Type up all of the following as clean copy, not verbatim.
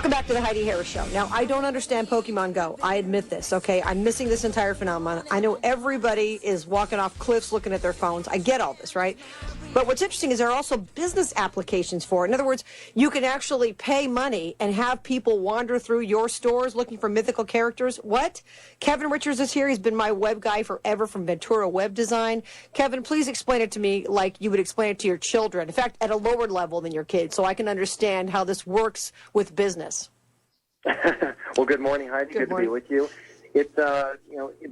Welcome back to the Heidi Harris Show. Now, I don't understand Pokemon Go. I admit this, okay? I'm missing this entire phenomenon. I know everybody is walking off cliffs looking at their phones. I get all this, right? But what's interesting is there are also business applications for it. In other words, you can actually pay money and have people wander through your stores looking for mythical characters. What? Kevin Richards is here. He's been my web guy forever from Ventura Web Design. Kevin, please explain it to me like you would explain it to your children. In fact, at a lower level than your kids, so I can understand how this works with business. Well, good morning, Heidi. Good to be with you. It's the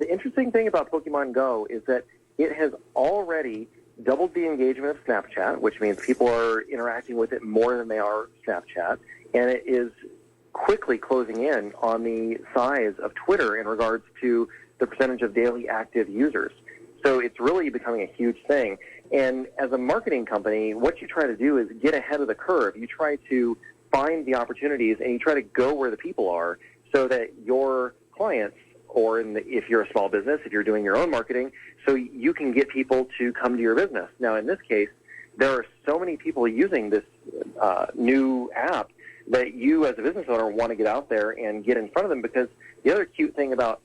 interesting thing about Pokemon Go is that it has already doubled the engagement of Snapchat, which means people are interacting with it more than they are Snapchat, and it is quickly closing in on the size of Twitter in regards to the percentage of daily active users. So it's really becoming a huge thing. And as a marketing company, what you try to do is get ahead of the curve. You try to find the opportunities, and you try to go where the people are so that your clients, or if you're a small business, if you're doing your own marketing, so you can get people to come to your business. Now, in this case, there are so many people using this new app that you, as a business owner, want to get out there and get in front of them, because the other cute thing about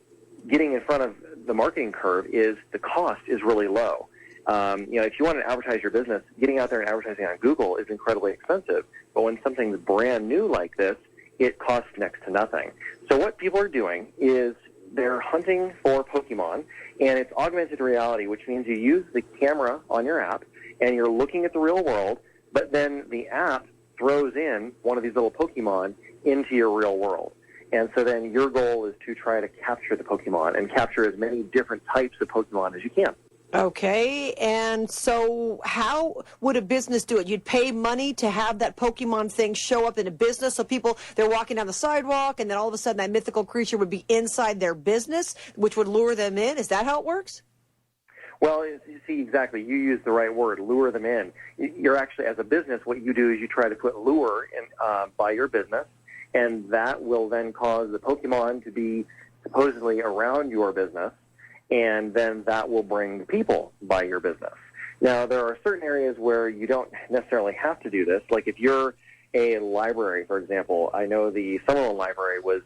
getting in front of the marketing curve is the cost is really low. If you want to advertise your business, getting out there and advertising on Google is incredibly expensive. But when something's brand new like this, it costs next to nothing. So what people are doing is they're hunting for Pokemon, and it's augmented reality, which means you use the camera on your app, and you're looking at the real world, but then the app throws in one of these little Pokemon into your real world. And so then your goal is to try to capture the Pokemon and capture as many different types of Pokemon as you can. Okay, and so how would a business do it? You'd pay money to have that Pokemon thing show up in a business, so people, they're walking down the sidewalk, and then all of a sudden that mythical creature would be inside their business, which would lure them in? Is that how it works? Well, you see, exactly. You use the right word, lure them in. You're actually, as a business, what you do is you try to put lure in by your business, and that will then cause the Pokemon to be supposedly around your business, and then that will bring the people by your business. Now, there are certain areas where you don't necessarily have to do this. Like if you're a library, for example, I know the Summerlin Library was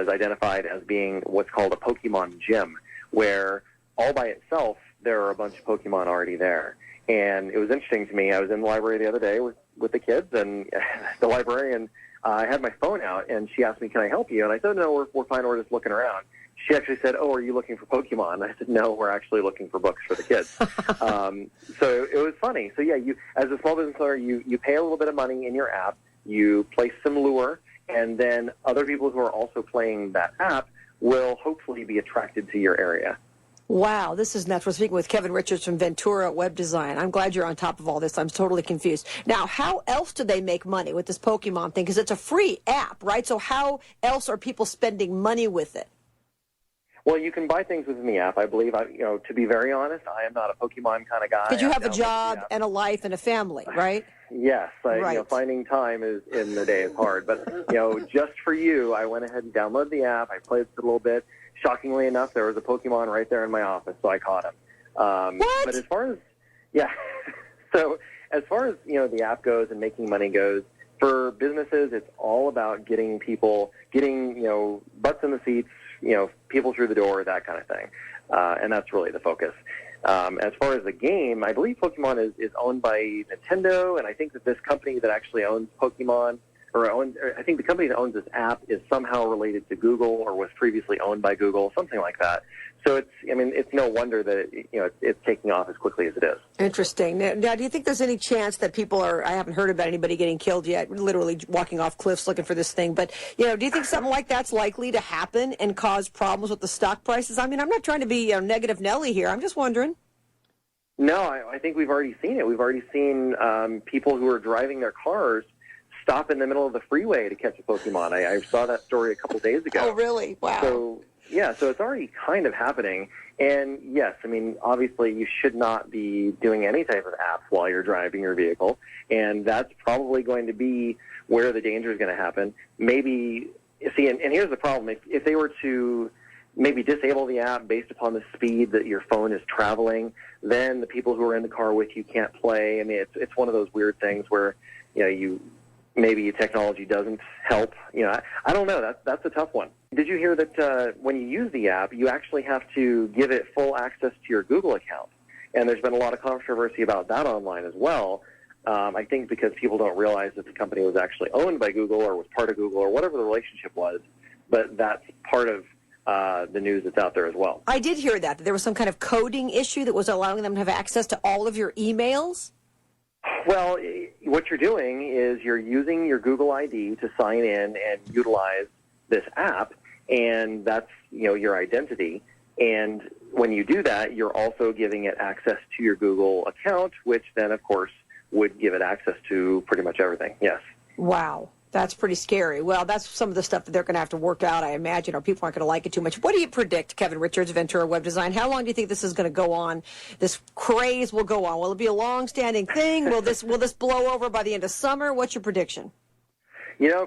identified as being what's called a Pokemon gym, where all by itself there are a bunch of Pokemon already there. And it was interesting to me. I was in the library the other day with the kids, and the librarian, I had my phone out, and she asked me, "Can I help you?" And I said, "No, we're fine. We're just looking around." She actually said, "Oh, are you looking for Pokemon?" And I said, "No, we're actually looking for books for the kids." So it was funny. So yeah, you as a small business owner, you pay a little bit of money in your app, you place some lure, and then other people who are also playing that app will hopefully be attracted to your area. Wow, this is nuts. We're speaking with Kevin Richards from Ventura Web Design. I'm glad you're on top of all this. I'm totally confused. Now, how else do they make money with this Pokemon thing? Because it's a free app, right? So how else are people spending money with it? Well, you can buy things within the app. I believe, to be very honest, I am not a Pokemon kind of guy. Because you have a job and a life and a family, right? Yes. Right. Finding time in the day is hard. But, just for you, I went ahead and downloaded the app. I played it a little bit. Shockingly enough, there was a Pokemon right there in my office, so I caught him. What? But as far as, so as far as, the app goes and making money goes, for businesses, it's all about getting butts in the seats, people through the door, that kind of thing. And that's really the focus. As far as the game, I believe Pokemon is owned by Nintendo, and I think that this company that actually owns Pokemon, I think the company that owns this app is somehow related to Google or was previously owned by Google, something like that. So it's no wonder that it's taking off as quickly as it is. Interesting. Now, do you think there's any chance that people I haven't heard about anybody getting killed yet, literally walking off cliffs looking for this thing, but, do you think something like that's likely to happen and cause problems with the stock prices? I mean, I'm not trying to be negative Nelly here. I'm just wondering. No, I think we've already seen it. We've already seen people who are driving their cars stop in the middle of the freeway to catch a Pokemon. I saw that story a couple days ago. Oh, really? Wow. So it's already kind of happening. And yes, obviously you should not be doing any type of apps while you're driving your vehicle. And that's probably going to be where the danger is going to happen. Maybe, see, and here's the problem. If they were to maybe disable the app based upon the speed that your phone is traveling, then the people who are in the car with you can't play. It's one of those weird things where, maybe technology doesn't help. I don't know. That's a tough one. Did you hear that when you use the app, you actually have to give it full access to your Google account? And there's been a lot of controversy about that online as well. I think because people don't realize that the company was actually owned by Google or was part of Google or whatever the relationship was, but that's part of the news that's out there as well. I did hear that there was some kind of coding issue that was allowing them to have access to all of your emails. Well, what you're doing is you're using your Google ID to sign in and utilize this app, and that's your identity. And when you do that, you're also giving it access to your Google account, which then, of course, would give it access to pretty much everything. Yes. Wow. That's pretty scary. Well, that's some of the stuff that they're going to have to work out, I imagine, or people aren't going to like it too much. What do you predict, Kevin Richards, Ventura Web Design? How long do you think this is going to go on? This craze will go on. Will it be a long-standing thing? Will this blow over by the end of summer? What's your prediction?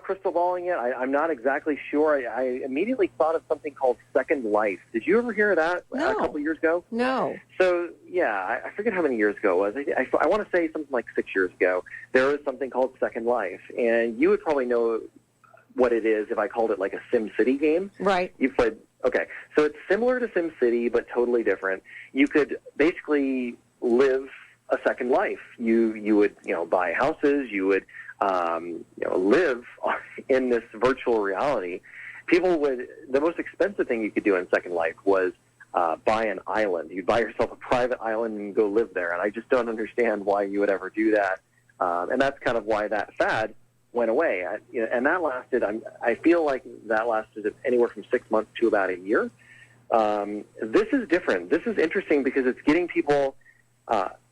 Crystal balling it, I'm not exactly sure. I immediately thought of something called Second Life. Did you ever hear of that a couple of years ago? No. So, yeah, I forget how many years ago it was. I want to say something like 6 years ago. There was something called Second Life, and you would probably know what it is if I called it like a SimCity game. Right. You've played, okay. So it's similar to SimCity, but totally different. You could basically live a second life. You would, buy houses, you would live in this virtual reality. The most expensive thing you could do in Second Life was buy an island. You'd buy yourself a private island and go live there. And I just don't understand why you would ever do that. And that's kind of why that fad went away. And that lasted, I feel like that lasted anywhere from 6 months to about a year. This is different. This is interesting because it's getting people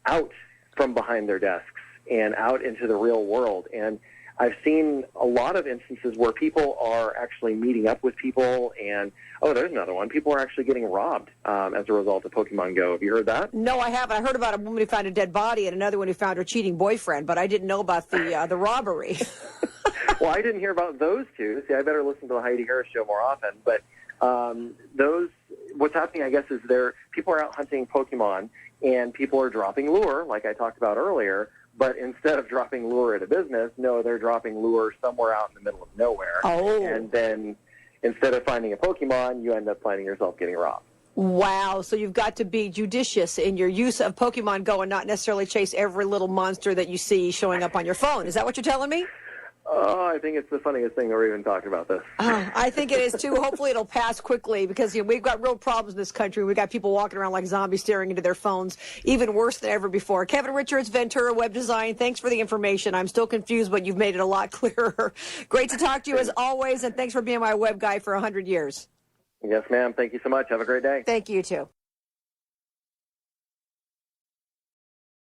out from behind their desks and out into the real world. And I've seen a lot of instances where people are actually meeting up with people, and, there's another one. People are actually getting robbed as a result of Pokemon Go. Have you heard that? No, I haven't. I heard about a woman who found a dead body and another one who found her cheating boyfriend, but I didn't know about the robbery. Well, I didn't hear about those two. See, I better listen to the Heidi Harris Show more often. But what's happening, I guess, is people are out hunting Pokemon, and people are dropping lure, like I talked about earlier. But instead of dropping lure at a business, no, they're dropping lure somewhere out in the middle of nowhere. Oh. And then instead of finding a Pokemon, you end up finding yourself getting robbed. Wow. So you've got to be judicious in your use of Pokemon Go and not necessarily chase every little monster that you see showing up on your phone. Is that what you're telling me? Oh, I think it's the funniest thing that we're even talking about this. I think it is, too. Hopefully it'll pass quickly because we've got real problems in this country. We've got people walking around like zombies staring into their phones, even worse than ever before. Kevin Richards, Ventura Web Design, thanks for the information. I'm still confused, but you've made it a lot clearer. Great to talk to you as always, and thanks for being my web guy for 100 years. Yes, ma'am. Thank you so much. Have a great day. Thank you, too.